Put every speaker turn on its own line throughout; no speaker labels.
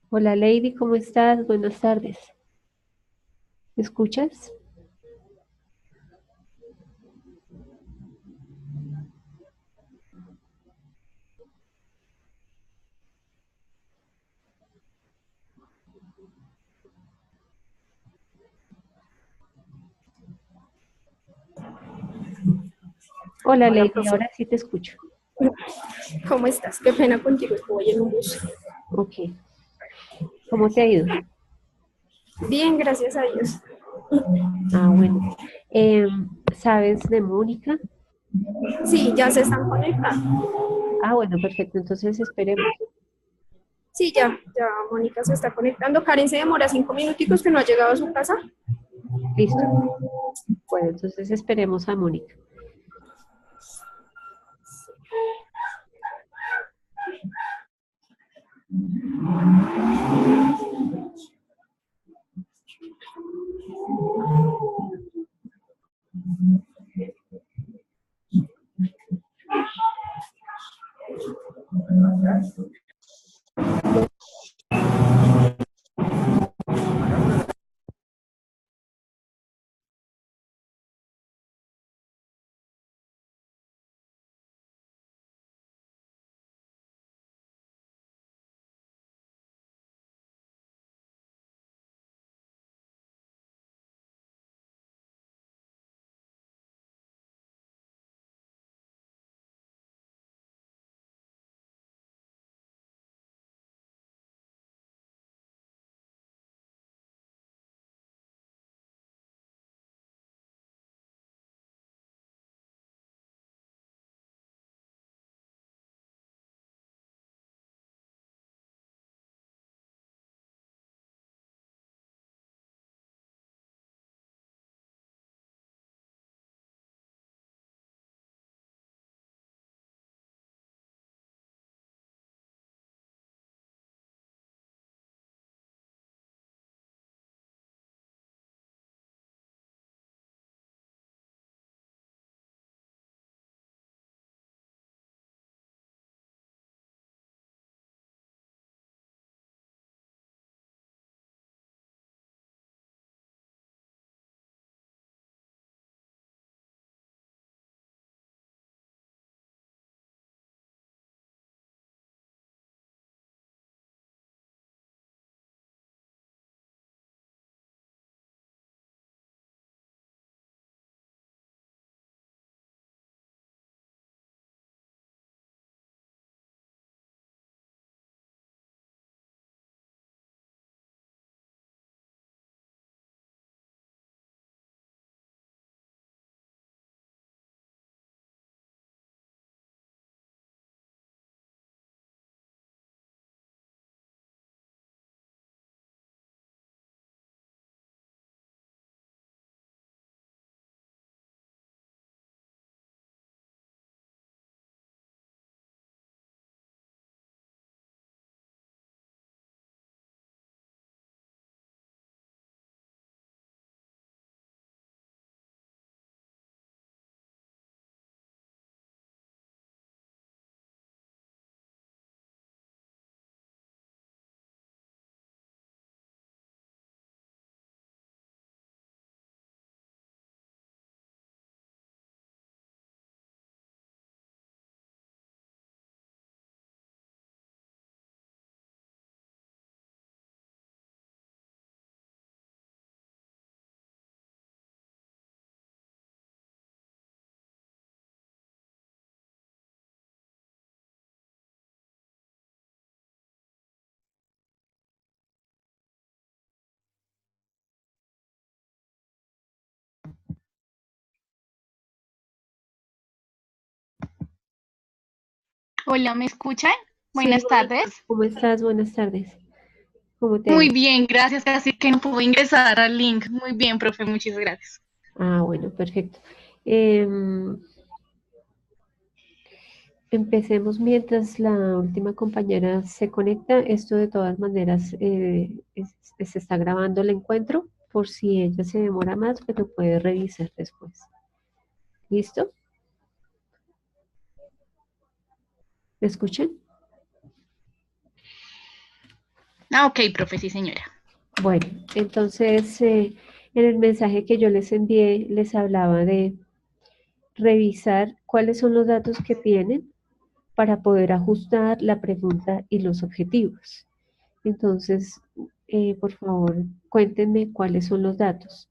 Hola Lady, ¿cómo estás? Buenas tardes. ¿Me escuchas? Hola
Hola,
Lady,
profe.
ahora sí te escucho.
¿Cómo estás? Qué pena contigo, que voy en un bus.
Ok, ¿cómo te ha ido?
Bien, gracias a Dios.
Ah, bueno. ¿Sabes de Mónica?
Sí, ya se están conectando.
Ah, bueno, perfecto, entonces esperemos.
Sí, ya Mónica se está conectando. Karen se demora 5 minuticos que no ha llegado a su casa.
Listo. Bueno, entonces esperemos a Mónica.
Hola, ¿me escuchan?
Sí,
Buenas
Mónica,
tardes.
¿cómo estás? Buenas tardes. ¿Cómo te ha
Muy
ido?
bien, gracias. Casi que no puedo ingresar al link. Muy bien, profe, muchas gracias.
Ah, bueno, perfecto. Em, Empecemos mientras la última compañera se conecta. Esto de todas maneras se está grabando el encuentro por si ella se demora más, pero puede revisar después. ¿Listo? ¿Me escuchan?
Ah, ok, profe, sí, señora.
Bueno, entonces en el mensaje que yo les envié les hablaba de revisar cuáles son los datos que tienen para poder ajustar la pregunta y los objetivos. Entonces, por favor, cuéntenme cuáles son los datos.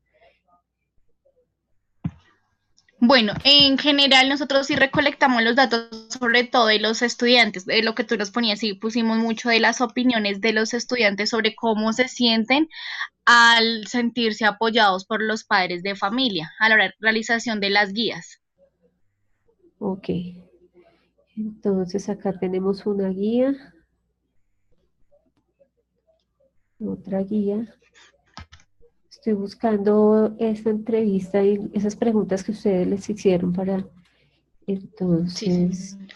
Bueno, en general nosotros sí recolectamos los datos sobre todo de los estudiantes, de lo que tú nos ponías, sí pusimos mucho de las opiniones de los estudiantes sobre cómo se sienten al sentirse apoyados por los padres de familia a la realización de las guías.
Ok, entonces acá tenemos una guía, otra guía. Estoy buscando esta entrevista y esas preguntas que ustedes les hicieron para
Sí,
entonces,
señora.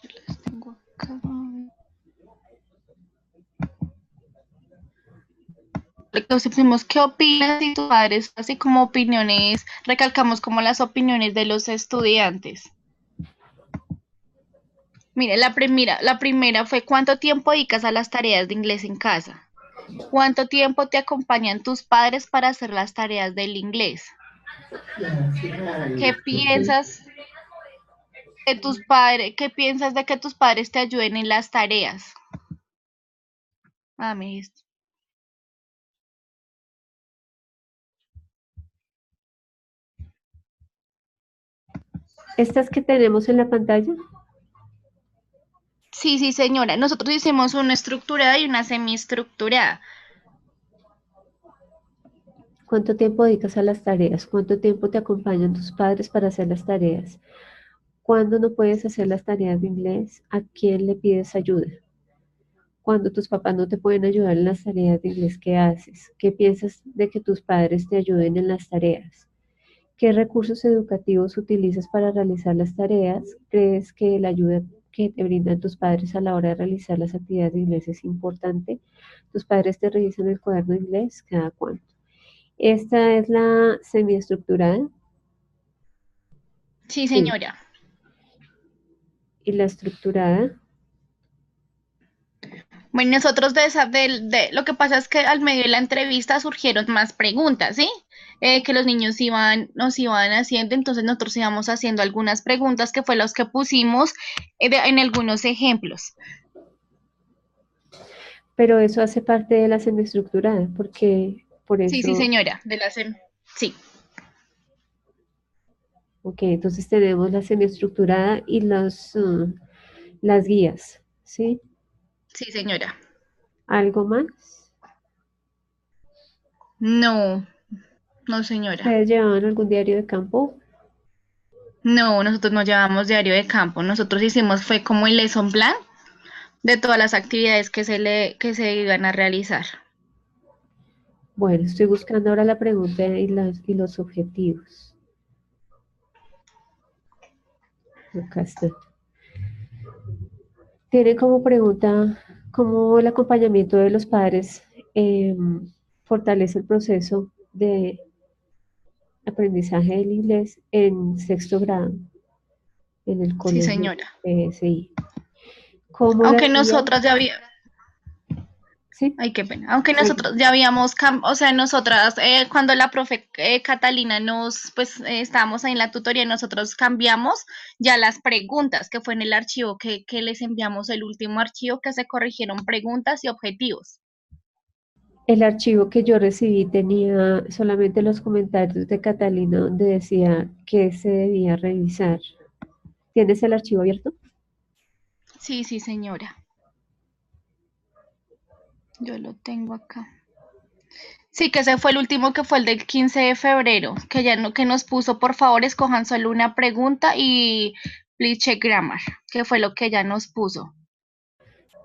Yo las tengo acá. Pusimos qué opinas y tus padres, así como opiniones, recalcamos como las opiniones de los estudiantes. Mire, la primera fue ¿cuánto tiempo dedicas a las tareas de inglés en casa? ¿Cuánto tiempo te acompañan tus padres para hacer las tareas del inglés? ¿Qué piensas de tus padres? ¿Qué piensas de que tus padres te ayuden en las tareas? Ah, me dijiste.
estas que tenemos en la pantalla,
Sí, sí, señora. Nosotros hicimos una estructurada y una semiestructurada.
¿cuánto tiempo dedicas a las tareas? ¿Cuánto tiempo te acompañan tus padres para hacer las tareas? ¿Cuándo no puedes hacer las tareas de inglés? ¿A quién le pides ayuda? Cuando tus papás no te pueden ayudar en las tareas de inglés, ¿qué haces? ¿Qué piensas de que tus padres te ayuden en las tareas? ¿Qué recursos educativos utilizas para realizar las tareas? ¿Crees que la ayuda que te brindan tus padres a la hora de realizar las actividades de inglés es importante? ¿Tus padres te revisan el cuaderno de inglés? ¿Cada cuánto? Esta es la semiestructurada,
Sí,
sí,
señora.
y la estructurada.
Bueno, nosotros lo que pasa es que al medio de la entrevista surgieron más preguntas, ¿sí? Que los niños nos iban haciendo, entonces nosotros íbamos haciendo algunas preguntas que fue los que pusimos en algunos ejemplos.
Pero eso hace parte de la semiestructurada, porque por
Sí, sí,
eso,
señora, sí,
ok, entonces tenemos la semiestructurada y las guías, ¿sí?
sí, señora.
¿Algo más?
No, no, señora.
¿Ustedes llevaban algún diario de campo?
No, nosotros no llevamos diario de campo. Nosotros hicimos fue como el lesson plan de todas las actividades que se iban a realizar.
Bueno, estoy buscando ahora la pregunta y los objetivos. Acá está. Tiene como pregunta cómo el acompañamiento de los padres fortalece el proceso de aprendizaje del inglés en sexto grado en el
Sí,
colegio
señora.
PSI. ¿Cómo las
Aunque
guías?
nosotras ya había,
Sí,
ay, qué pena. Aunque
tranquilo.
nosotros ya habíamos, o sea, nosotras, cuando la profe Catalina pues, estábamos ahí en la tutoría, nosotros cambiamos ya las preguntas, que fue en el archivo que les enviamos, el último archivo, que se corrigieron preguntas y objetivos.
El archivo que yo recibí tenía solamente los comentarios de Catalina donde decía que se debía revisar. ¿Tienes el archivo abierto?
Sí, sí, señora. Yo lo tengo acá. Sí, que ese fue el último, que fue el del 15 de febrero, que ya no, que nos puso, por favor, escojan solo una pregunta y please check grammar, que fue lo que ella nos puso.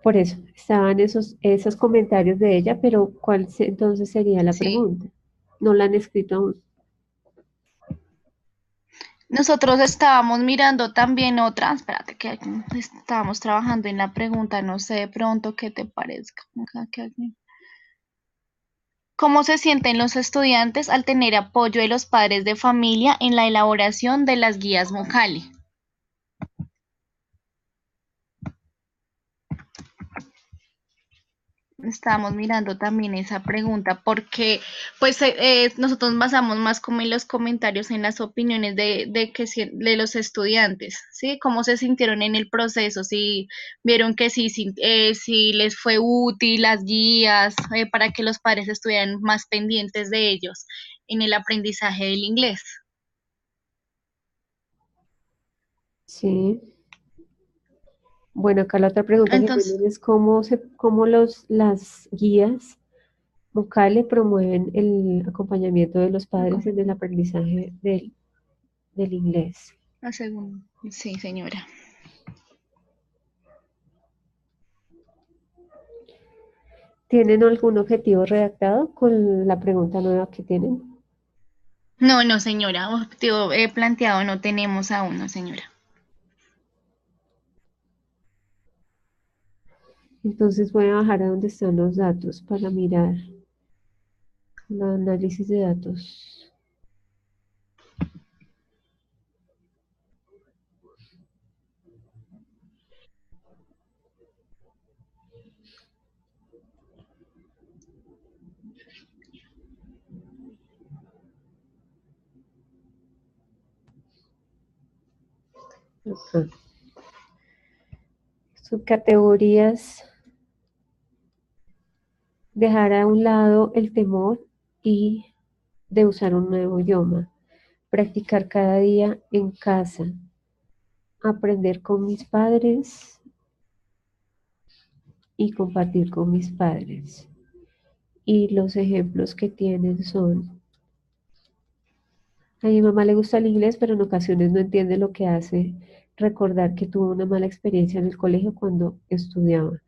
Por eso, estaban esos comentarios de ella, pero entonces sería la
Sí.
pregunta? No la han escrito aún.
Nosotros estábamos mirando también otra, espérate, que estábamos trabajando en la pregunta, no sé de pronto qué te parezca. ¿Cómo se sienten los estudiantes al tener apoyo de los padres de familia en la elaboración de las guías Vocali? Estábamos mirando también esa pregunta porque pues nosotros basamos más como en los comentarios, en las opiniones de los estudiantes, ¿sí? Cómo se sintieron en el proceso, si vieron que sí les fue útil las guías para que los padres estuvieran más pendientes de ellos en el aprendizaje del inglés.
Sí. Bueno, acá la otra pregunta que
Entonces,
tienen es cómo las guías vocales promueven el acompañamiento de los padres en el aprendizaje del inglés.
sí, señora.
¿Tienen algún objetivo redactado con la pregunta nueva que tienen?
No, no, señora, objetivo planteado no tenemos aún, no, señora.
Entonces voy a bajar a donde están los datos para mirar el análisis de datos. Acá. Subcategorías. Dejar a un lado el temor y de usar un nuevo idioma. Practicar cada día en casa. Aprender con mis padres y compartir con mis padres. Y los ejemplos que tienen son: a mi mamá le gusta el inglés, pero en ocasiones no entiende lo que hace recordar que tuvo una mala experiencia en el colegio cuando estudiaba.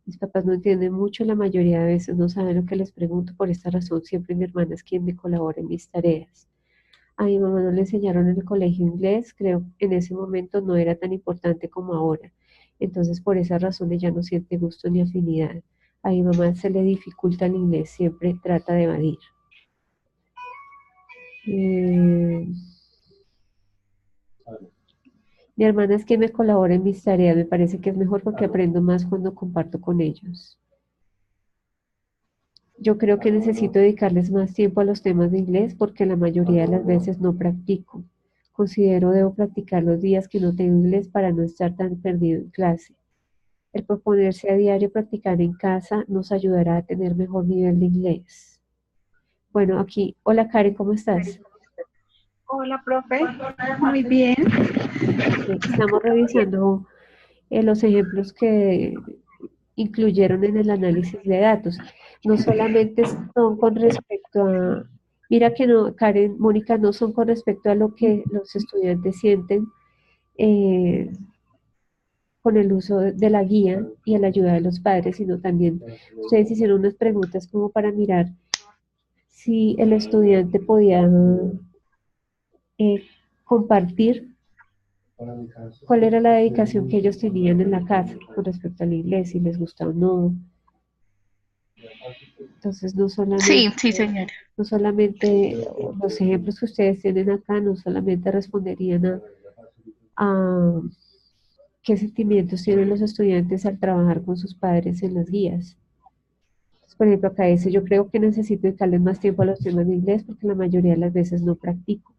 Mis papás no entienden mucho, la mayoría de veces no saben lo que les pregunto, por esta razón siempre mi hermana es quien me colabora en mis tareas. A mi mamá no le enseñaron en el colegio inglés, creo que en ese momento no era tan importante como ahora. Entonces por esa razón ella no siente gusto ni afinidad. A mi mamá se le dificulta el inglés, siempre trata de evadir. Eh, Mi hermana es quien me colabora en mis tareas, me parece que es mejor porque aprendo más cuando comparto con ellos. Yo creo que necesito dedicarles más tiempo a los temas de inglés porque la mayoría de las veces no practico. Considero debo practicar los días que no tengo inglés para no estar tan perdido en clase. El proponerse a diario practicar en casa nos ayudará a tener mejor nivel de inglés. Bueno, aquí, hola Karen, ¿cómo estás?
Hola, profe. Muy bien.
Estamos revisando los ejemplos que incluyeron en el análisis de datos. No solamente son con respecto a, mira que no, Karen, Mónica, no son con respecto a lo que los estudiantes sienten eh, con el uso de la guía y a la ayuda de los padres, sino también ustedes hicieron unas preguntas como para mirar si el estudiante podía compartir cuál era la dedicación que ellos tenían en la casa con respecto al inglés, si les gusta o no. Entonces,
Sí, sí, señora.
no solamente los ejemplos que ustedes tienen acá, no solamente responderían a qué sentimientos tienen los estudiantes al trabajar con sus padres en las guías. Entonces, por ejemplo, acá dice, yo creo que necesito dedicarles más tiempo a los temas de inglés porque la mayoría de las veces no practico.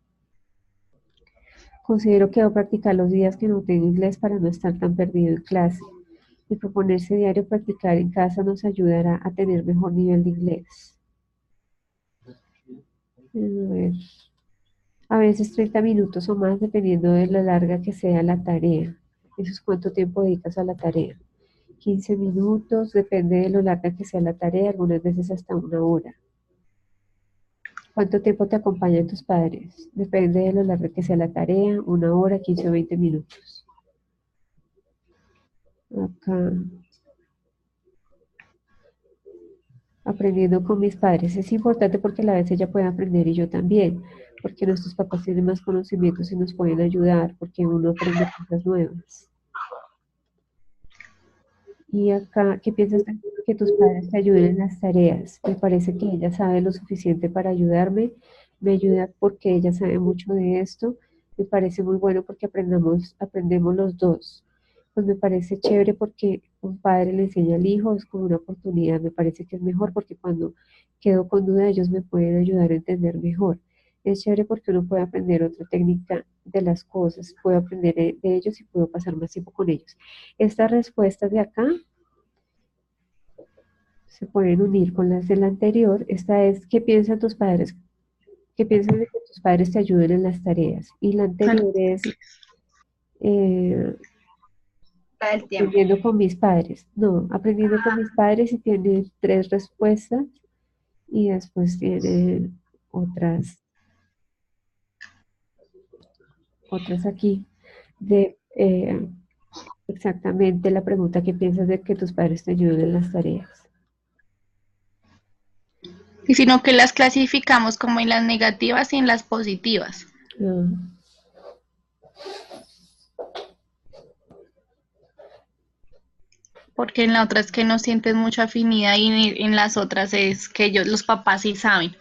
Considero que debo practicar los días que no tengo inglés para no estar tan perdido en clase. Y proponerse diario practicar en casa nos ayudará a tener mejor nivel de inglés. A ver. A veces 30 minutos o más, dependiendo de la larga que sea la tarea. Eso es cuánto tiempo dedicas a la tarea. 15 minutos, depende de lo larga que sea la tarea, algunas veces hasta una hora. ¿Cuánto tiempo te acompañan tus padres? Depende de lo larga que sea la tarea, una hora, 15 o 20 minutos. Acá, aprendiendo con mis padres. Es importante porque a la vez ella puede aprender y yo también, porque nuestros papás tienen más conocimientos y nos pueden ayudar, porque uno aprende cosas nuevas. Y acá, ¿qué piensas de que tus padres te ayuden en las tareas? Me parece que ella sabe lo suficiente para ayudarme, me ayuda porque ella sabe mucho de esto, me parece muy bueno porque aprendemos los dos. Pues me parece chévere porque un padre le enseña al hijo, es como una oportunidad, me parece que es mejor porque cuando quedo con duda ellos me pueden ayudar a entender mejor. Es chévere porque uno puede aprender otra técnica de las cosas, puedo aprender de ellos y puedo pasar más tiempo con ellos. Estas respuestas de acá se pueden unir con las de la anterior. Esta es, ¿qué piensan tus padres? ¿Qué piensas de que tus padres te ayuden en las tareas? Y la anterior es eh,
La del tiempo.
aprendiendo con mis padres. No, aprendiendo con mis padres y tiene tres respuestas y después tiene otras aquí de exactamente la pregunta que piensas de que tus padres te ayuden en las tareas.
Y sino que las clasificamos como en las negativas y en las positivas.
Ah,
Porque en la otra es que no sientes mucha afinidad y en las otras es que ellos, los papás sí saben.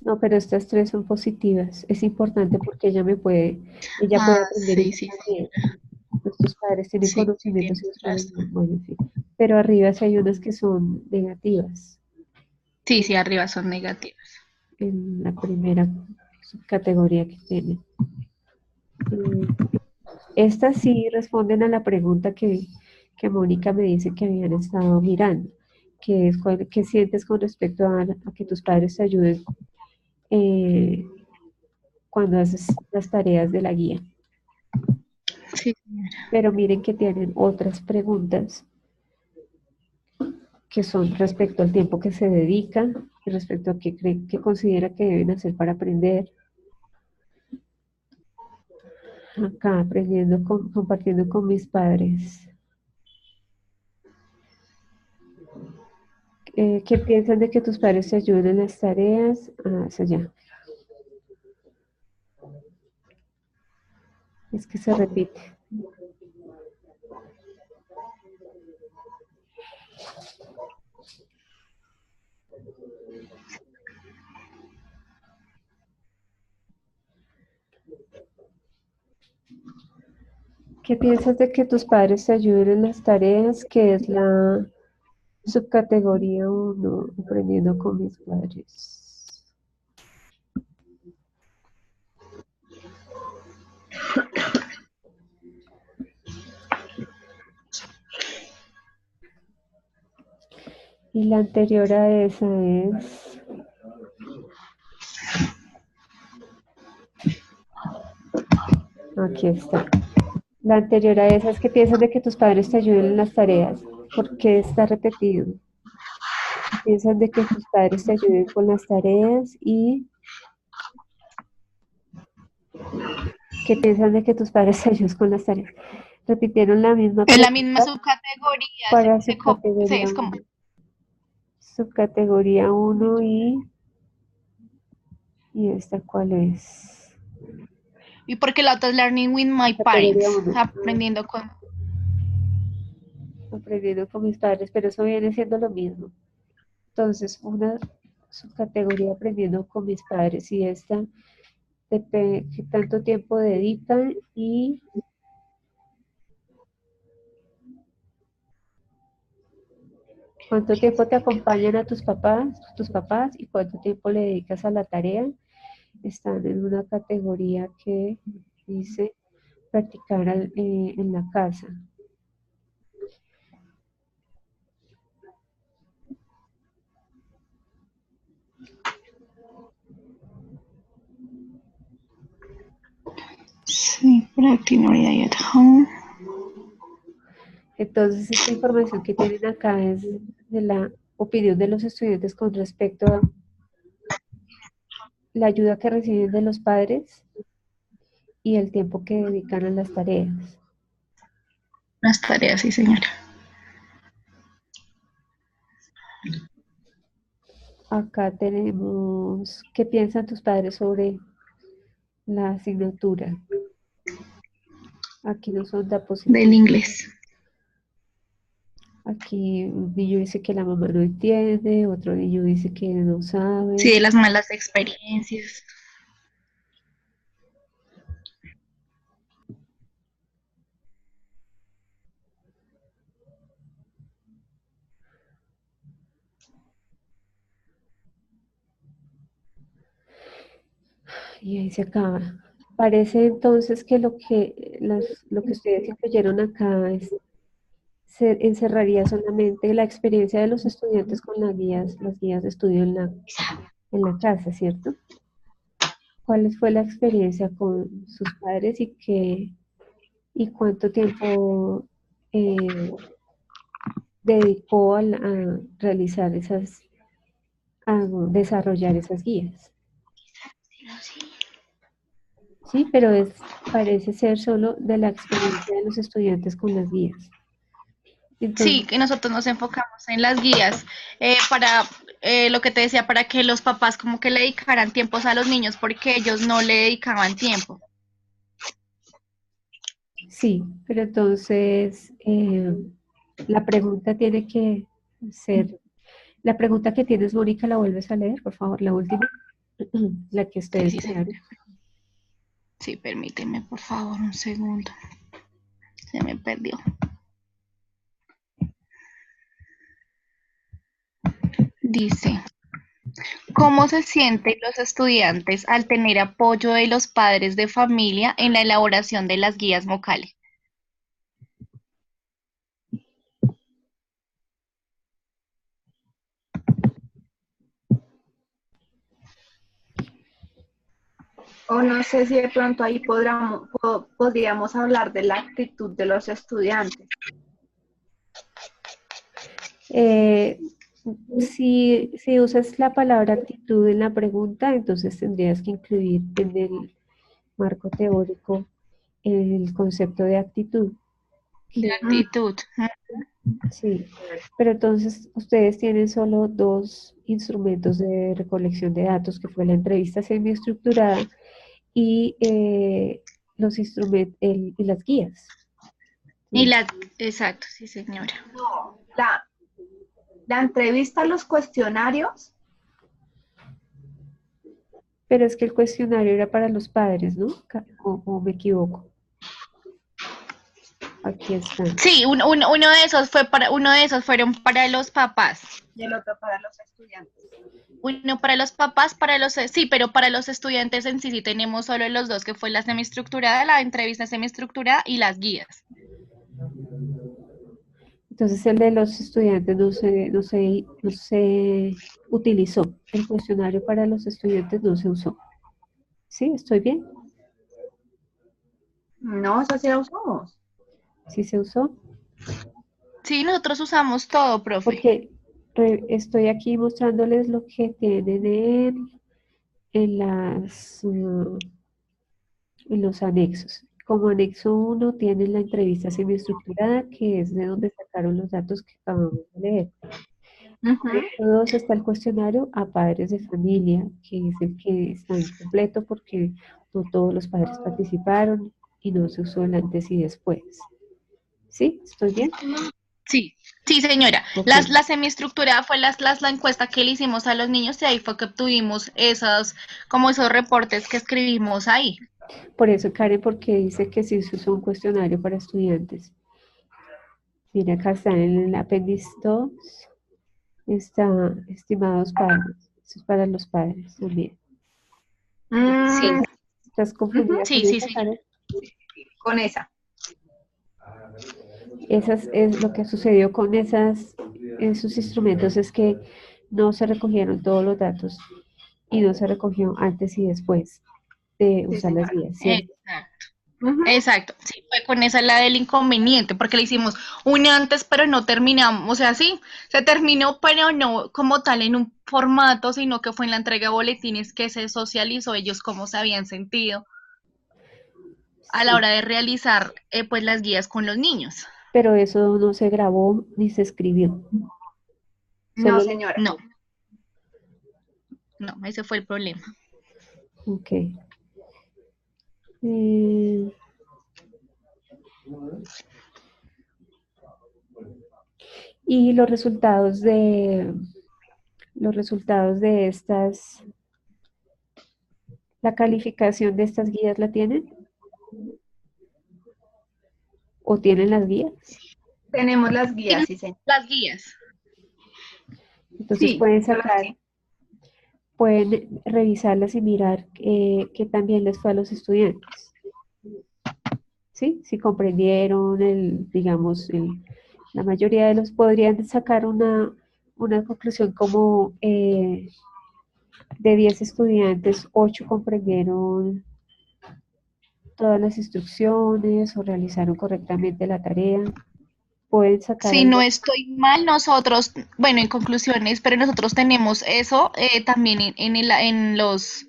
no, pero estas tres son positivas. Es importante porque ella puede
Ah,
aprender y
sí,
yo
sí,
también. Nuestros padres tienen
sí, sí,
conocimientos y
tienes
ustedes
razón.
no. Bueno, en fin. Pero arriba sí hay unas que son negativas.
Sí, sí, arriba son negativas.
En la primera subcategoría que tienen. Estas sí responden a la pregunta que Mónica me dice que habían estado mirando, que es qué sientes con respecto a que tus padres te ayuden eh, cuando haces las tareas de la guía.
Sí.
Pero miren que tienen otras preguntas que son respecto al tiempo que se dedican, y respecto a qué creen, qué considera que deben hacer para aprender. Acá aprendiendo, compartiendo con mis padres. ¿Qué piensan de que tus padres te ayuden en las tareas? Ah, eso ya. Es que se repite. ¿Qué piensas de que tus padres te ayuden en las tareas? Que es la subcategoría uno, aprendiendo con mis padres. Y la anterior a esa es... Aquí está. La anterior a esa es que piensas de que tus padres te ayuden en las tareas. ¿Por qué está repetido? Piensas de que tus padres te ayuden con las tareas y que piensas de que tus padres te ayuden con las tareas. Repitieron la misma
Es la misma
pregunta
subcategoría,
para
se
subcategoría
es como,
1. Subcategoría 1 y esta cuál es.
y porque la otra es Learning with My
Categoría
Parents,
1.
aprendiendo con,
Aprendiendo con mis padres, pero eso viene siendo lo mismo. Entonces, una subcategoría aprendiendo con mis padres y esta depende qué tanto tiempo dedican y cuánto tiempo te acompañan a tus papás y cuánto tiempo le dedicas a la tarea. Están en una categoría que dice practicar en la casa.
sí, practicing at home.
Entonces, esta información que tienen acá es de la opinión de los estudiantes con respecto a la ayuda que reciben de los padres y el tiempo que dedican a las tareas.
Las tareas, sí, señora.
Acá tenemos, ¿qué piensan tus padres sobre la asignatura? Aquí nos son
Del
diapositivas.
inglés.
Aquí un niño dice que la mamá no entiende, otro niño dice que no
Sí,
sabe.
de las malas experiencias.
Y ahí se acaba. Parece entonces que lo que ustedes incluyeron acá se encerraría solamente la experiencia de los estudiantes con las guías de estudio en la casa, ¿cierto? ¿Cuál fue la experiencia con sus padres y cuánto tiempo eh, dedicó a realizar a desarrollar esas guías? Sí, pero parece ser solo de la experiencia de los estudiantes con las guías.
Sí,
Entonces,
que nosotros nos enfocamos en las guías para lo que te decía, para que los papás como que le dedicaran tiempos a los niños porque ellos no le dedicaban tiempo.
sí, pero entonces la pregunta tiene que ser, la pregunta que tienes, Mónica, la vuelves a leer, por favor, la última, la que
Sí,
ustedes
sí,
crearon.
sí, permíteme por favor un segundo. Se me perdió. Dice, ¿cómo se sienten los estudiantes al tener apoyo de los padres de familia en la elaboración de las guías vocales?
O no sé si de pronto ahí podríamos hablar de la actitud de los estudiantes.
Eh, si usas la palabra actitud en la pregunta, entonces tendrías que incluir en el marco teórico el concepto de actitud,
La
que
actitud.
sí, pero entonces ustedes tienen solo dos instrumentos de recolección de datos, que fue la entrevista semiestructurada y los instrumentos y las guías.
Y
¿Sí?
exacto, sí señora.
No, la entrevista, los cuestionarios,
Pero es que el cuestionario era para los padres, ¿no? O me equivoco. Aquí está.
Sí, uno de esos uno de esos fueron para los papás.
y el otro para los estudiantes.
Uno para los papás, sí, pero para los estudiantes en sí sí tenemos solo los dos, que fue la semiestructurada, la entrevista semiestructurada y las guías.
Entonces el de los estudiantes no se utilizó. El cuestionario para los estudiantes no se usó. ¿Sí? ¿Estoy bien?
No, eso sí lo usamos.
¿Sí se usó?
Sí, nosotros usamos todo, profe.
Porque estoy aquí mostrándoles lo que tienen en en los anexos. Como anexo uno tienen la entrevista semiestructurada, que es de donde sacaron los datos que acabamos de leer.
Ujú.
Anexo 2 está el cuestionario a padres de familia, que es el que está incompleto porque no todos los padres participaron y no se usó el antes y después. ¿Sí? ¿Estoy bien?
Sí, sí, señora.
Ok.
La semiestructurada fue la encuesta que le hicimos a los niños y ahí fue que obtuvimos como esos reportes que escribimos ahí.
Por eso, Karen, porque dice que sí se usó un cuestionario para estudiantes. Mira, acá está en el apéndice 2, está estimados padres. Eso es para los padres también.
Sí,
Mm,
¿Estás
ujú,
confundida con
sí, sí,
esa,
señora.
Karen?
con esa.
Esas es lo que sucedió con esos instrumentos, es que no se recogieron todos los datos y no se recogió antes y después de
Sí,
usar las
señora.
guías, ¿cierto?
Exacto.
Ujú.
Exacto, sí, fue con esa la del inconveniente, porque le hicimos una antes, pero no terminamos, o sea, sí, se terminó, pero no como tal en un formato, sino que fue en la entrega de boletines que se socializó ellos cómo se habían sentido a la
Sí,
hora de realizar pues las guías con los niños.
pero eso no se grabó ni se escribió.
No,
Solo,
señora.
No, no, ese fue el problema.
ok. Eh, Y los resultados de la calificación de estas guías la tienen o tienen las guías.
Tenemos las guías,
Tienes
sí, señor.
las guías.
Entonces
Sí,
pueden revisarlas y mirar qué también les fue a los estudiantes. ¿Sí? Si comprendieron digamos, la mayoría de los podrían sacar una conclusión como de 10 estudiantes, 8 comprendieron todas las instrucciones o realizaron correctamente la tarea. Pueden sacar
Si no
algo.
estoy mal, nosotros, bueno, en conclusiones, pero nosotros tenemos eso también en los,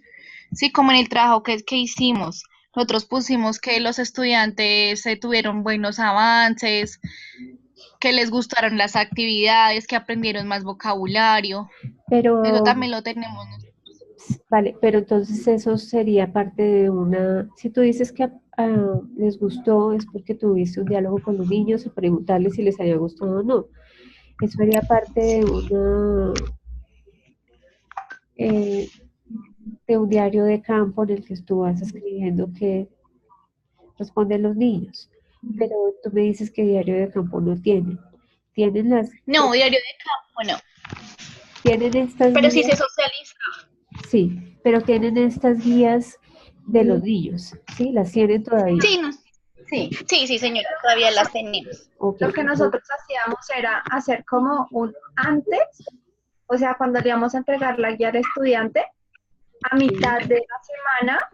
sí, como en el trabajo que hicimos. Nosotros pusimos que los estudiantes tuvieron buenos avances, que les gustaron las actividades, que aprendieron más vocabulario. Eso
Pero,
también lo tenemos.
vale, pero entonces eso sería parte de si tú dices que les gustó, es porque tuviste un diálogo con los niños y preguntarles si les había gustado o no. Eso haría parte eh, de un diario de campo en el que tú vas escribiendo qué responden los niños. Pero tú me dices que diario de campo no tienen. Tienen
No, diario de campo no,
tienen estas
pero sí
guías,
se socializa.
sí, pero tienen estas guías de los niños, ¿sí? Las tienen todavía.
Sí,
Sí.
sí, señora, todavía las tenemos.
Ok,
Lo que nosotros hacíamos era hacer como un antes, o sea, cuando le íbamos a entregar la guía al estudiante, a mitad de la semana,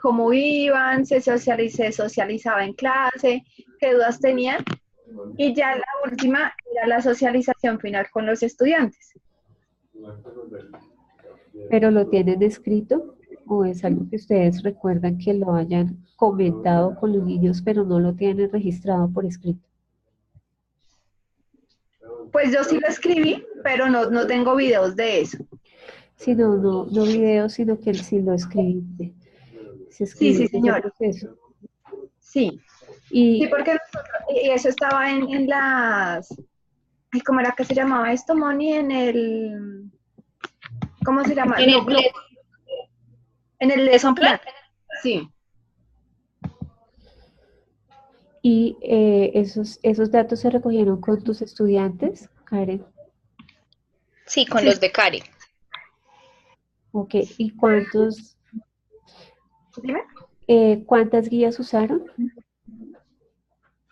cómo iban, se socializaba en clase, qué dudas tenían, y ya la última era la socialización final con los estudiantes.
pero lo tienen escrito o es algo que ustedes recuerdan que lo hayan comentado con los niños, pero no lo tienen registrado por escrito.
Pues yo sí lo escribí, pero no tengo videos de eso.
Sino, no videos, sino que sí lo escribiste. Se
Sí, sí,
escribiste ese
señora.
proceso.
Sí,
Y
sí, porque y eso estaba en las, ay, ¿cómo era que se llamaba esto, Moni? ¿Cómo se llama?
En el,
En el lesson plan. Sí.
esos datos se recogieron con tus estudiantes, Karen.
sí, con
Sí.
los de Cari.
Ok, ¿y
Dime.
cuántas guías usaron?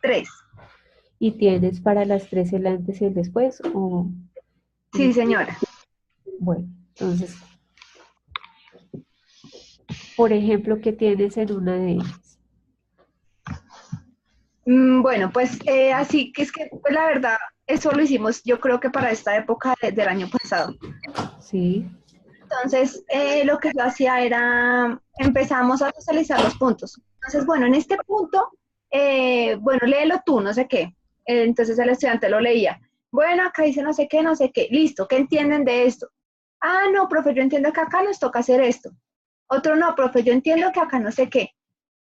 3.
¿Y tienes para las 3 el antes y el después?
Sí, señora.
Bueno, entonces, por ejemplo, ¿qué tienes en una de ellas?
Bueno, pues así que es que pues, la verdad, eso lo hicimos yo creo que para esta época del año pasado.
Sí,
Entonces, lo que yo hacía era, empezamos a socializar los puntos. Entonces, bueno, en este punto, bueno, léelo tú, no sé qué. Entonces el estudiante lo leía. Bueno, acá dice no sé qué, no sé qué. Listo, ¿qué entienden de esto? Ah, no, profe, yo entiendo que acá nos toca hacer esto. Otro no, profe, yo entiendo que acá no sé qué.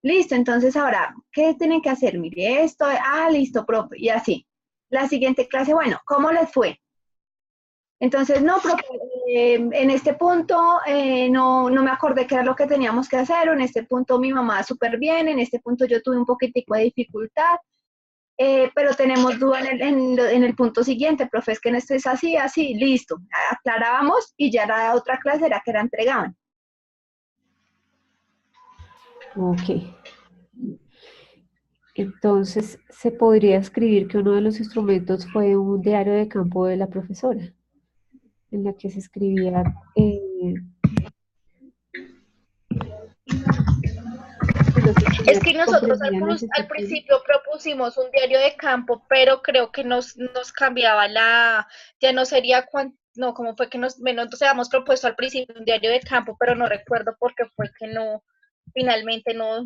Listo, entonces ahora, ¿qué tienen que hacer? Mire esto, listo, profe, y así. La siguiente clase, bueno, ¿cómo les fue? Entonces, no, profe, en este punto no me acordé qué era lo que teníamos que hacer, o en este punto mi mamá súper bien, en este punto yo tuve un poquitico de dificultad, pero tenemos duda en el punto siguiente, profe, es que en esto es así, así, listo. Aclarábamos y ya la otra clase era que la entregaban.
ok. Entonces, se podría escribir que uno de los instrumentos fue un diario de campo de la profesora, en la que se escribía que los
Es que
estudiantes
nosotros
comprendían las
al
instrucciones.
principio propusimos un diario de campo, pero creo que nos cambiaba ya no sería no, como fue que bueno, entonces habíamos propuesto al principio un diario de campo, pero no recuerdo por qué fue que no, finalmente nos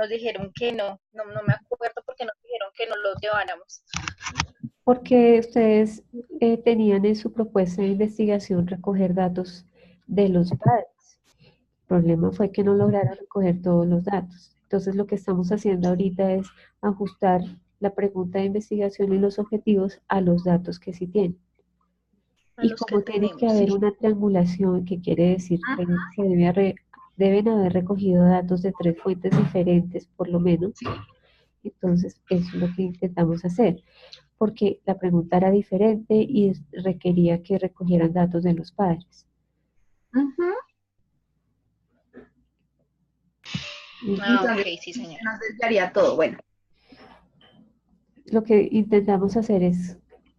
dijeron que no me acuerdo porque nos dijeron que no lo lleváramos.
Porque ustedes tenían en su propuesta de investigación recoger datos de los padres. El problema fue que no lograron recoger todos los datos. Entonces, lo que estamos haciendo ahorita es ajustar la pregunta de investigación y los objetivos a los datos que sí tienen.
A
Y
los que
como tiene que
tenemos,
haber
sí.
una triangulación, que quiere decir que deben haber recogido datos de 3 fuentes diferentes, por lo menos, entonces eso es lo que intentamos hacer, porque la pregunta era diferente y requería que recogieran datos de los padres.
Ujú.
Ah, ok,
Entonces,
sí, señora.
nos desviaría todo. Bueno,
Lo que intentamos hacer es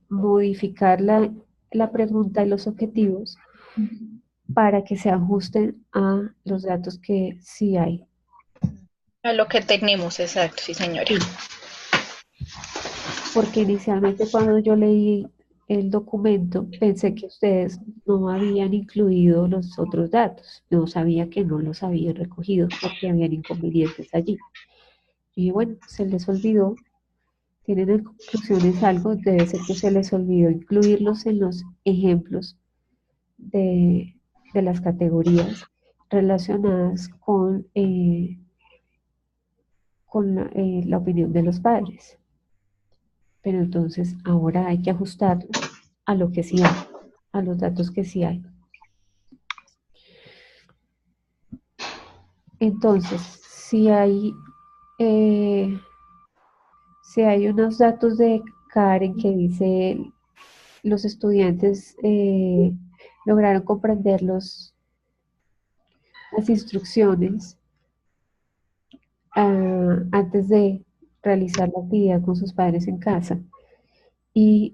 modificar la pregunta y los objetivos para que se ajusten a los datos que sí hay.
A lo que tenemos, exacto, sí, señora.
Sí, porque inicialmente cuando yo leí el documento pensé que ustedes no habían incluido los otros datos. No sabía que no los habían recogido porque habían inconvenientes allí. Y bueno, se les olvidó. Tienen en conclusiones algo, debe ser que se les olvidó incluirlos en los ejemplos de las categorías relacionadas con la opinión de los padres. Pero entonces ahora hay que ajustarlo a lo que sí hay, a los datos que sí hay. Entonces, eh, si hay unos datos de Karen que dice los estudiantes lograron comprender las instrucciones antes de realizar la actividad con sus padres en casa y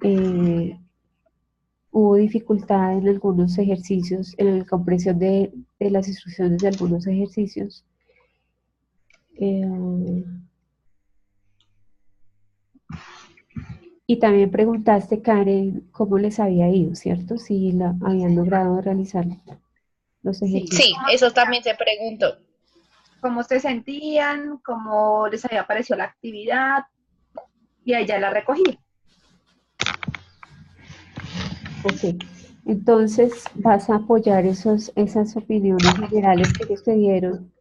hubo dificultad en algunos ejercicios, en la comprensión de las instrucciones de algunos ejercicios. Eh, y también preguntaste, Karen, cómo les había ido, ¿cierto? Si habían logrado realizar los
sí,
ejercicios.
Sí, eso también se preguntó.
cómo se sentían, cómo les había parecido la actividad, y ahí ya la recogí.
Ok, entonces vas a apoyar esas opiniones generales que ellos te dieron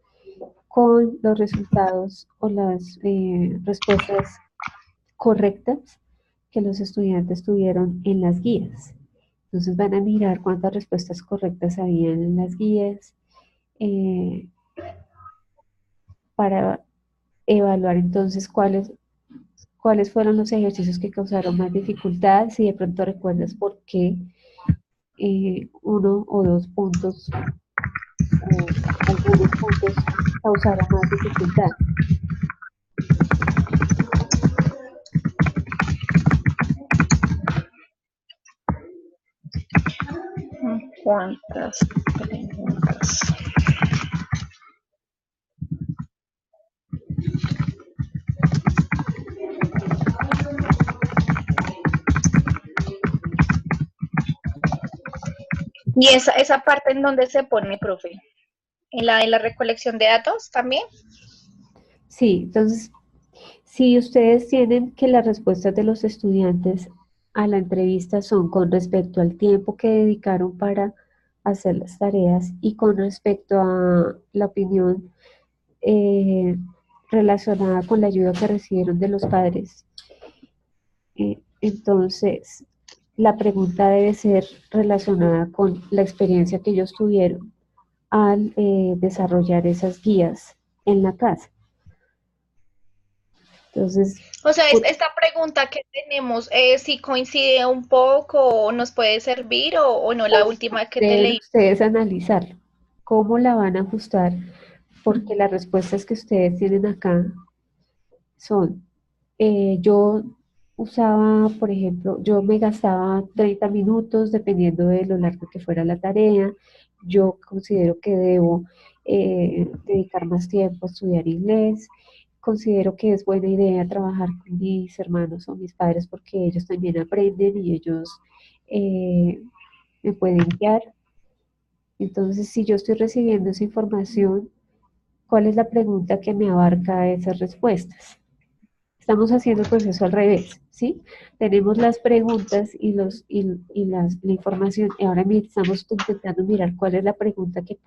con los resultados o las respuestas correctas que los estudiantes tuvieron en las guías. Entonces van a mirar cuántas respuestas correctas habían en las guías eh, para evaluar entonces cuáles fueron los ejercicios que causaron más dificultad, si de pronto recuerdas por qué uno o dos puntos o algunos puntos causaron más dificultad.
¿Cuántas preguntas? ¿Y esa parte en donde se pone, profe? ¿En la recolección de datos también?
Sí, entonces, si ustedes tienen que las respuestas de los estudiantes a la entrevista son con respecto al tiempo que dedicaron para hacer las tareas y con respecto a la opinión eh, relacionada con la ayuda que recibieron de los padres, entonces la pregunta debe ser relacionada con la experiencia que ellos tuvieron al desarrollar esas guías en la casa. Entonces,
O sea, esta pregunta que tenemos, si coincide un poco o nos puede servir o no, la última que te
deben
leí.
ustedes analizarlo. ¿Cómo la van a ajustar? Porque las respuestas que ustedes tienen acá son, yo usaba, por ejemplo, yo me gastaba 30 minutos dependiendo de lo largo que fuera la tarea. Yo considero que debo dedicar más tiempo a estudiar inglés. Considero que es buena idea trabajar con mis hermanos o mis padres porque ellos también aprenden y ellos me pueden guiar. Entonces, si yo estoy recibiendo esa información, ¿cuál es la pregunta que me abarca esas respuestas? Estamos haciendo el proceso al revés, ¿sí? Tenemos las preguntas y la información, y ahora estamos intentando mirar cuál es la pregunta que
Nos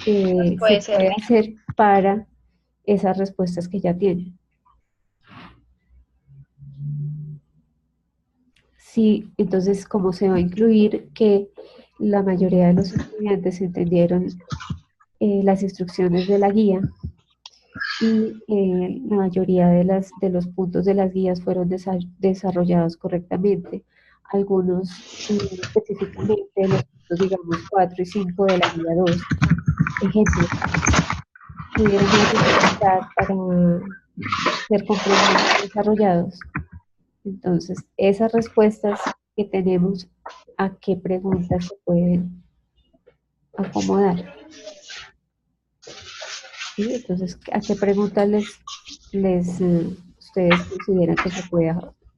se
puede
puede
servir.
hacer para esas respuestas que ya tienen. Sí, entonces, ¿cómo se va a incluir que la mayoría de los estudiantes entendieron las instrucciones de la guía y la mayoría de los puntos de las guías fueron desarrollados correctamente? Algunos, específicamente los puntos, digamos, 4 y 5 de la guía 2, ejemplo, tuvieron más dificultad para ser comprendidos y desarrollados. Entonces, esas respuestas que tenemos, ¿a qué preguntas se pueden acomodar? ¿Sí? Entonces, ¿a qué preguntas ustedes consideran que se puede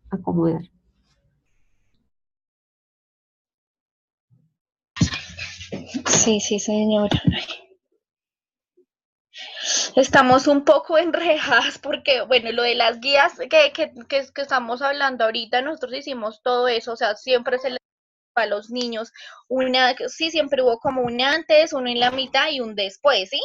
acomodar?
Sí, sí, señora. Estamos un poco enrejadas porque, bueno, lo de las guías que estamos hablando ahorita, nosotros hicimos todo eso, o sea, siempre se les da a los niños sí, siempre hubo como un antes, uno en la mitad y un después, ¿sí?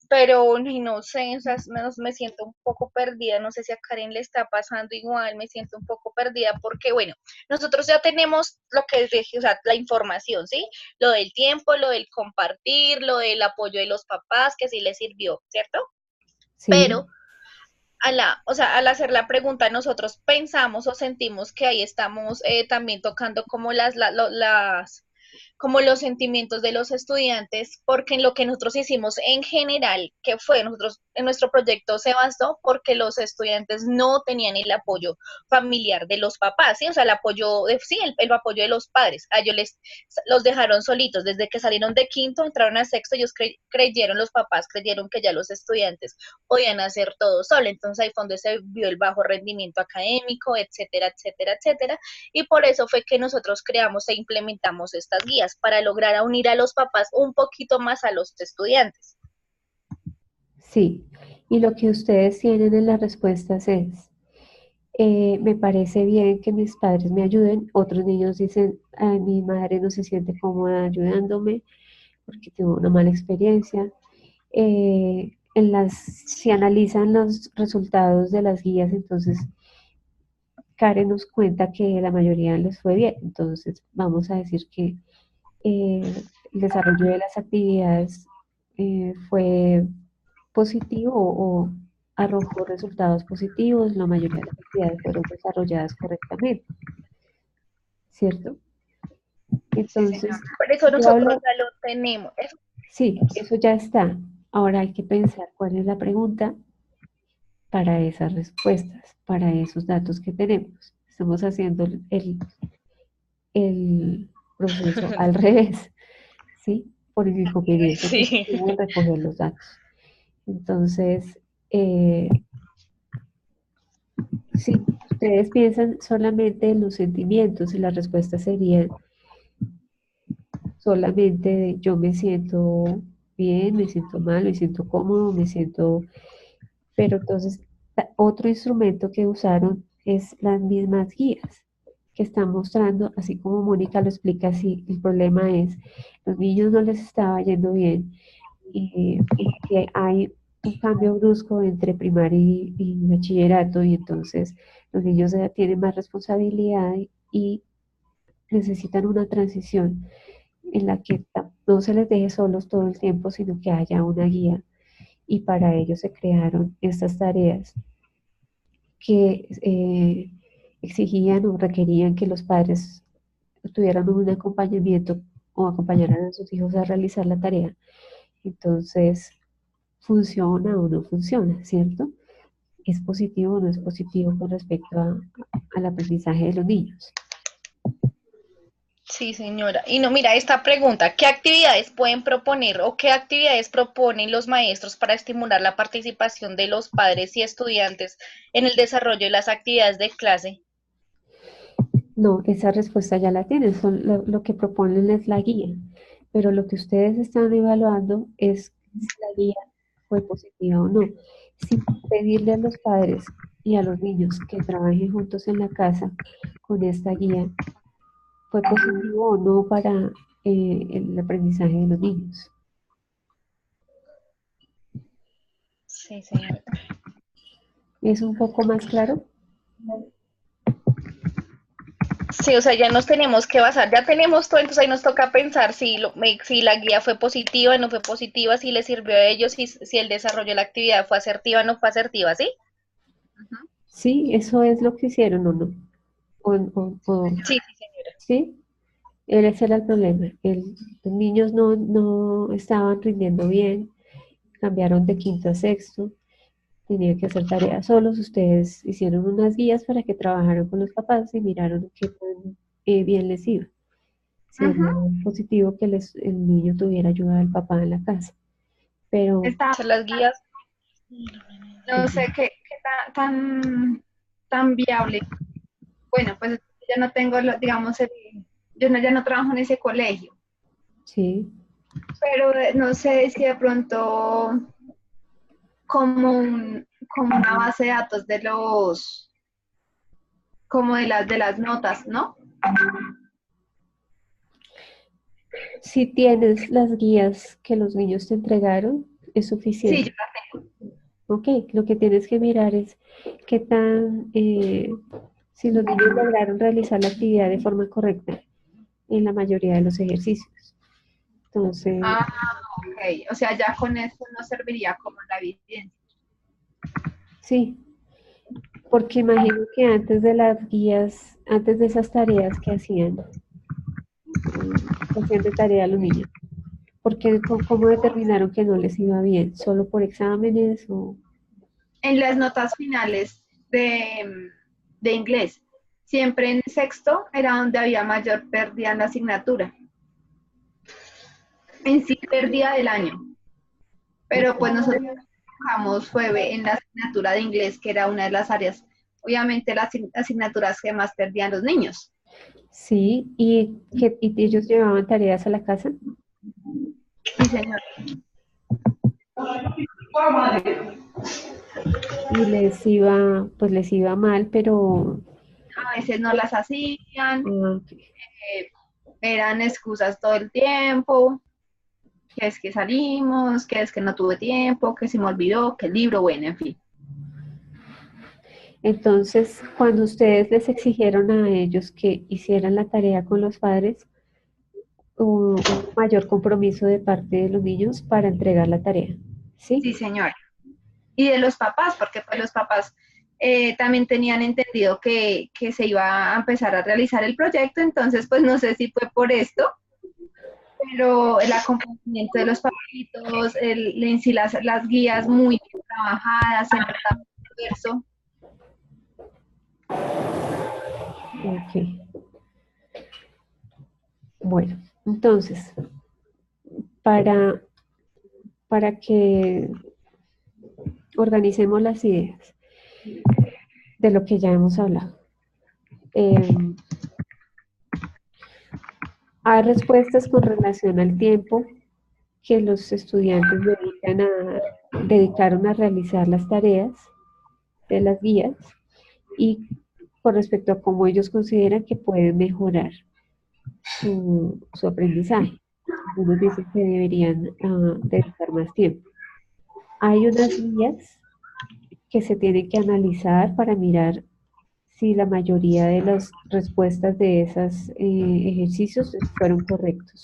Pero no sé, o sea, me siento un poco perdida, no sé si a Karen le está pasando igual, me siento un poco perdida porque, bueno, nosotros ya tenemos lo que es, o sea, la información, ¿sí? Lo del tiempo, lo del compartir, lo del apoyo de los papás, que sí les sirvió, ¿cierto?
Sí,
Pero o sea, al hacer la pregunta, nosotros pensamos o sentimos que ahí estamos también tocando como como los sentimientos de los estudiantes, porque en lo que nosotros hicimos en general, que fue nosotros, en nuestro proyecto se basó porque los estudiantes no tenían el apoyo familiar de los papás, ¿sí? O sea, el apoyo, sí, el apoyo de los padres. A ellos los dejaron solitos, desde que salieron de quinto, entraron a sexto, ellos creyeron, los papás creyeron que ya los estudiantes podían hacer todo solo, entonces ahí fue donde se vio el bajo rendimiento académico, etcétera, etcétera, etcétera, y por eso fue que nosotros creamos e implementamos estas guías para lograr unir a los papás un poquito más a los estudiantes.
sí. Y lo que ustedes tienen en las respuestas es, me parece bien que mis padres me ayuden. Otros niños dicen, "Ay, mi madre no se siente cómoda ayudándome porque tuvo una mala experiencia". Si analizan los resultados de las guías, entonces Karen nos cuenta que la mayoría les fue bien. Entonces vamos a decir que el desarrollo de las actividades fue positivo o arrojó resultados positivos. La mayoría de las actividades fueron desarrolladas correctamente, ¿cierto?
Sí, señor.
Entonces,
Por eso
yo
nosotros
hablo,
ya lo tenemos.
sí, eso ya está. Ahora hay que pensar cuál es la pregunta para esas respuestas, para esos datos que tenemos. Estamos haciendo el proceso al revés, ¿sí? Por el inconveniente que
Sí.
tuvo en recoger los datos. Entonces, eh, si ustedes piensan solamente en los sentimientos y la respuesta sería solamente de yo me siento bien, me siento mal, me siento cómodo, me siento... Pero entonces, otro instrumento que usaron es las mismas guías que están mostrando, así como Mónica lo explica, así el problema es, los niños no les estaba yendo bien y que hay un cambio brusco entre primaria y bachillerato y entonces los niños ya tienen más responsabilidad y necesitan una transición en la que no se les deje solos todo el tiempo, sino que haya una guía y para ello se crearon estas tareas que exigían o requerían que los padres tuvieran un acompañamiento o acompañaran a sus hijos a realizar la tarea. Entonces, ¿funciona o no funciona, cierto? ¿Es positivo o no es positivo con respecto al aprendizaje de los niños?
Sí, señora. Y no, mira, esta pregunta, ¿qué actividades pueden proponer o qué actividades proponen los maestros para estimular la participación de los padres y estudiantes en el desarrollo de las actividades de clase?
No, esa respuesta ya la tienen, lo que proponen es la guía, pero lo que ustedes están evaluando es si la guía fue positiva o no. Si pedirle a los padres y a los niños que trabajen juntos en la casa con esta guía fue positivo o no para el aprendizaje de los niños.
Sí, señora.
¿Es un poco más claro?
Sí, o sea, ya nos tenemos que basar, ya tenemos todo, entonces ahí nos toca pensar si la guía fue positiva, no fue positiva, si les sirvió a ellos, si el desarrollo de la actividad fue asertiva, no fue asertiva, ¿sí?
Sí, eso es lo que hicieron, ¿o no?
Sí, sí, señora.
¿Sí? Ese era el problema. Los niños no estaban rindiendo bien, cambiaron de quinto a sexto, tenían que hacer tareas solos. Ustedes hicieron unas guías para que trabajaran con los papás y miraron qué tan bien les iba. Si era
Ujú.
positivo que el niño tuviera ayuda del papá en la casa. Pero
Está,
O sea, las guías,
no sé qué tan viable. Bueno, pues ya no tengo, digamos, ya no trabajo en ese colegio,
sí,
pero no sé si de pronto como una base de datos como de las notas, ¿no?
si tienes las guías que los niños te entregaron, es
Sí,
suficiente. Ok, lo que tienes que mirar es qué tan, si los niños lograron realizar la actividad de forma correcta en la mayoría de los ejercicios. Entonces,
ok. O sea, ya con eso no serviría como la evidencia.
sí, porque imagino que antes de las guías, antes de esas tareas que hacían de tarea a los niños, porque cómo determinaron que no les iba bien, solo por exámenes o
En las notas finales de inglés, siempre en sexto era donde había mayor pérdida en la asignatura. En sí, pérdida del año. Pero pues nosotros trabajamos fue en la asignatura de inglés, que era una de las áreas, obviamente las asignaturas que más perdían los niños.
sí, y ellos llevaban tareas a la casa
Sí, señor.
y pues les iba mal, pero
A veces no las hacían,
ok.
eh, eran excusas todo el tiempo, que es que salimos, que es que no tuve tiempo, que se me olvidó, que el libro, bueno, en fin.
Entonces, cuando ustedes les exigieron a ellos que hicieran la tarea con los padres, hubo mayor compromiso de parte de los niños para entregar la tarea, ¿sí?
Sí, señor. Y de los papás, porque pues los papás también tenían entendido que se iba a empezar a realizar el proyecto, entonces pues no sé si fue por esto, pero el acompañamiento de los papitos, en sí las guías muy bien trabajadas, se notaba el esfuerzo.
Ok. Bueno, entonces, para, para que organicemos las ideas de lo que ya hemos hablado. Eh, hay respuestas con relación al tiempo que los estudiantes dedicaron a realizar las tareas de las guías y con respecto a cómo ellos consideran que pueden mejorar su aprendizaje. Algunos dicen que deberían dedicar más tiempo. Hay unas guías que se tienen que analizar para mirar si la mayoría de las respuestas de esos ejercicios fueron correctos.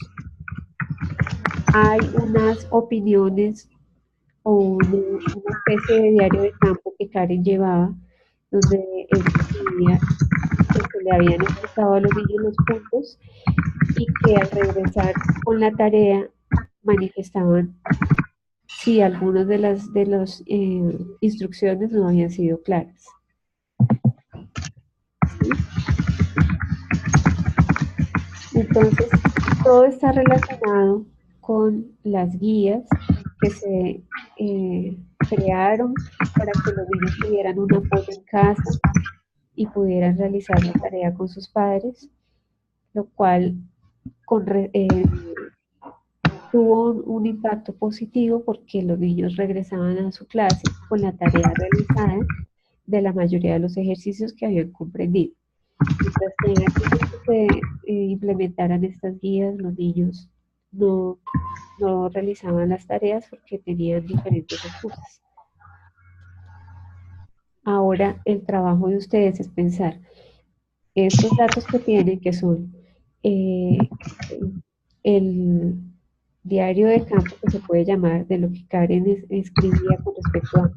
Hay unas opiniones o una especie de diario de campo que Karen llevaba, donde él escribía que se le habían explicado a los niños los puntos y que al regresar con la tarea manifestaban si algunas de las instrucciones no habían sido claras. ¿Sí? Entonces, todo está relacionado con las guías que se crearon para que los niños tuvieran un apoyo en casa y pudieran realizar la tarea con sus padres, lo cual con tuvo un impacto positivo porque los niños regresaban a su clase con la tarea realizada de la mayoría de los ejercicios que habían comprendido. Mientras que antes de que se implementaran estas guías, los niños no, no realizaban las tareas porque tenían diferentes excusas. Ahora el trabajo de ustedes es pensar Estos datos que tienen, que son eh, el diario de campo, que se puede llamar, de lo que Karen escribía con respecto a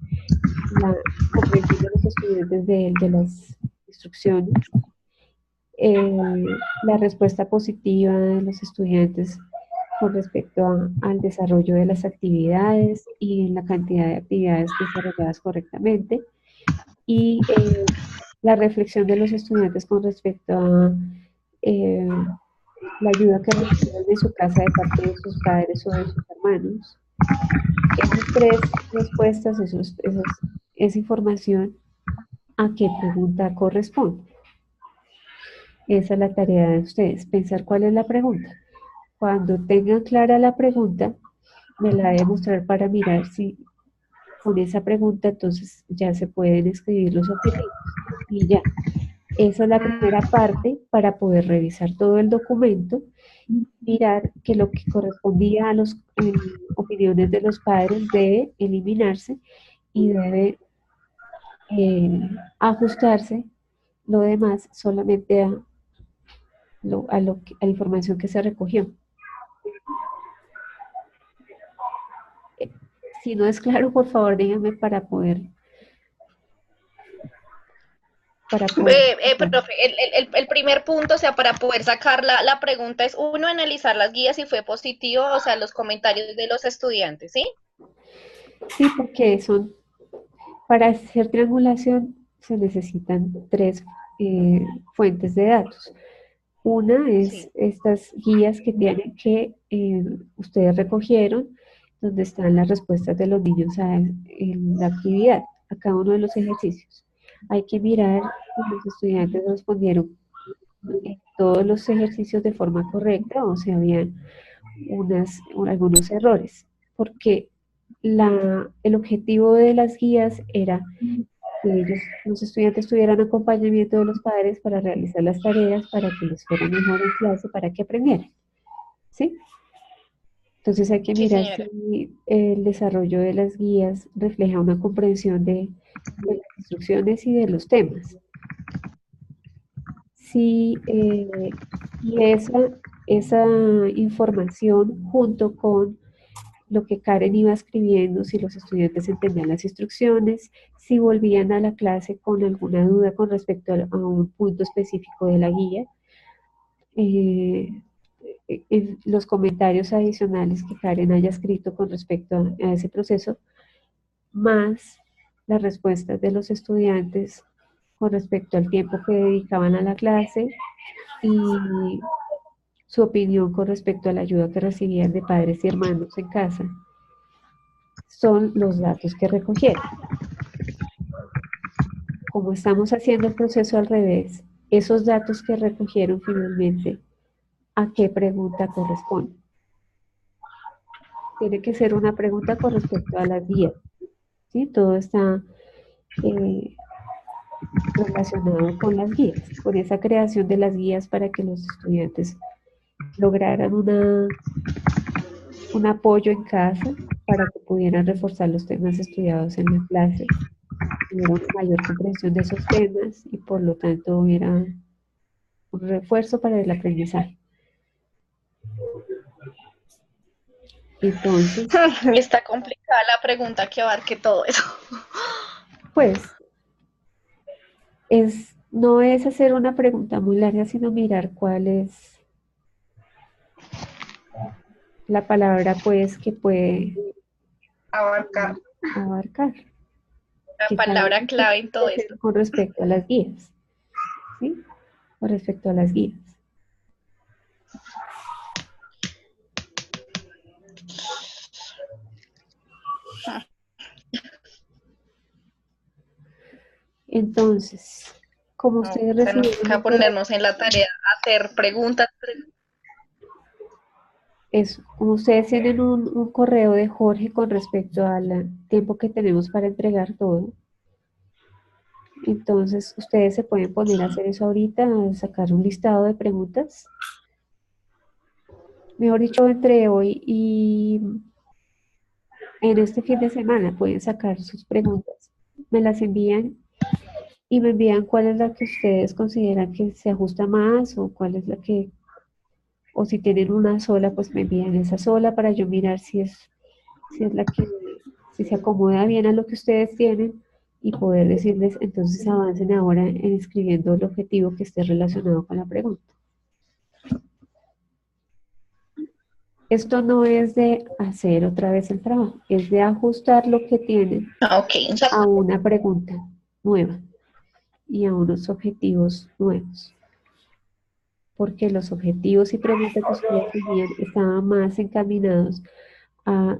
la comprensión de los estudiantes de las instrucciones, la respuesta positiva de los estudiantes con respecto al desarrollo de las actividades y la cantidad de actividades desarrolladas correctamente, y la reflexión de los estudiantes con respecto a eh, la ayuda que recibieron en su casa de parte de sus padres o de sus hermanos. Esas tres respuestas, esa información, ¿a qué pregunta corresponde? Esa es la tarea de ustedes, pensar cuál es la pregunta. Cuando tengan clara la pregunta, me la debe mostrar para mirar si con esa pregunta entonces ya se pueden escribir los objetivos. Y ya, esa es la primera parte para poder revisar todo el documento, mirar que lo que correspondía a las opiniones de los padres debe eliminarse y debe ajustarse lo demás solamente a la información que se recogió. Si no es claro, por favor, díganme para poder.
Profe, el primer punto, o sea, para poder sacar la pregunta es uno, analizar las guías si fue positivo, o sea, los comentarios de los estudiantes, ¿sí?
Sí, porque para hacer triangulación se necesitan tres fuentes de datos. Una es estas guías que tienen que ustedes recogieron, donde están las respuestas de los niños en la actividad, a cada uno de los ejercicios. Hay que mirar si los estudiantes respondieron en todos los ejercicios de forma correcta o si habían algunos errores, porque el objetivo de las guías era que los estudiantes tuvieran acompañamiento de los padres para realizar las tareas, para que les fuera mejor en clase, para que aprendieran. ¿Sí? Entonces hay que mirar si el desarrollo de las guías refleja una comprensión de las instrucciones y de los temas. Si, y esa información junto con lo que Karen iba escribiendo, si los estudiantes entendían las instrucciones, si volvían a la clase con alguna duda con respecto a un punto específico de la guía, los comentarios adicionales que Karen haya escrito con respecto a ese proceso, más las respuestas de los estudiantes con respecto al tiempo que dedicaban a la clase y su opinión con respecto a la ayuda que recibían de padres y hermanos en casa, son los datos que recogieron. Como estamos haciendo el proceso al revés, esos datos que recogieron finalmente, ¿a qué pregunta corresponden? Tiene que ser una pregunta con respecto a las guías, ¿sí? Todo está relacionado con las guías, con esa creación de las guías para que los estudiantes lograran un apoyo en casa para que pudieran reforzar los temas estudiados en la clase, hubiera una mayor comprensión de esos temas y por lo tanto hubiera un refuerzo para el aprendizaje. Entonces,
está complicada la pregunta que abarque todo eso.
Pues, no es hacer una pregunta muy larga, sino mirar cuál es la palabra, pues, que puede
abarcar. La palabra clave en todo esto.
Con respecto a las guías, ¿sí? Con respecto a las guías. Entonces, como ustedes recibieron...
a ponernos en la tarea, hacer preguntas.
Eso, como ustedes tienen un correo de Jorge con respecto al tiempo que tenemos para entregar todo, entonces ustedes se pueden poner a hacer eso ahorita, a sacar un listado de preguntas. Mejor dicho, entre hoy y en este fin de semana pueden sacar sus preguntas, me las envían y me envían cuál es la que ustedes consideran que se ajusta más o cuál es la que, o si tienen una sola, pues me envían esa sola para yo mirar si es la que, si se acomoda bien a lo que ustedes tienen y poder decirles, entonces avancen ahora en escribiendo el objetivo que esté relacionado con la pregunta. Esto no es de hacer otra vez el trabajo, es de ajustar lo que tienen
Ok,
a una pregunta nueva y a unos objetivos nuevos. Porque los objetivos y preguntas que ustedes tenían estaban más encaminados a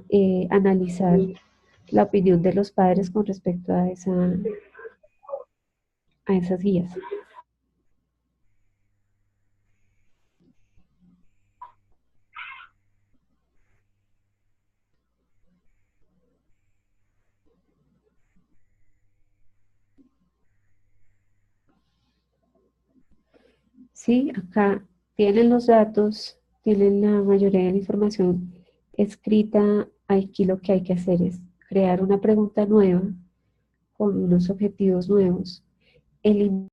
analizar la opinión de los padres con respecto a esas guías. Sí, acá tienen los datos, tienen la mayoría de la información escrita. Aquí lo que hay que hacer es crear una pregunta nueva con unos objetivos nuevos, eliminar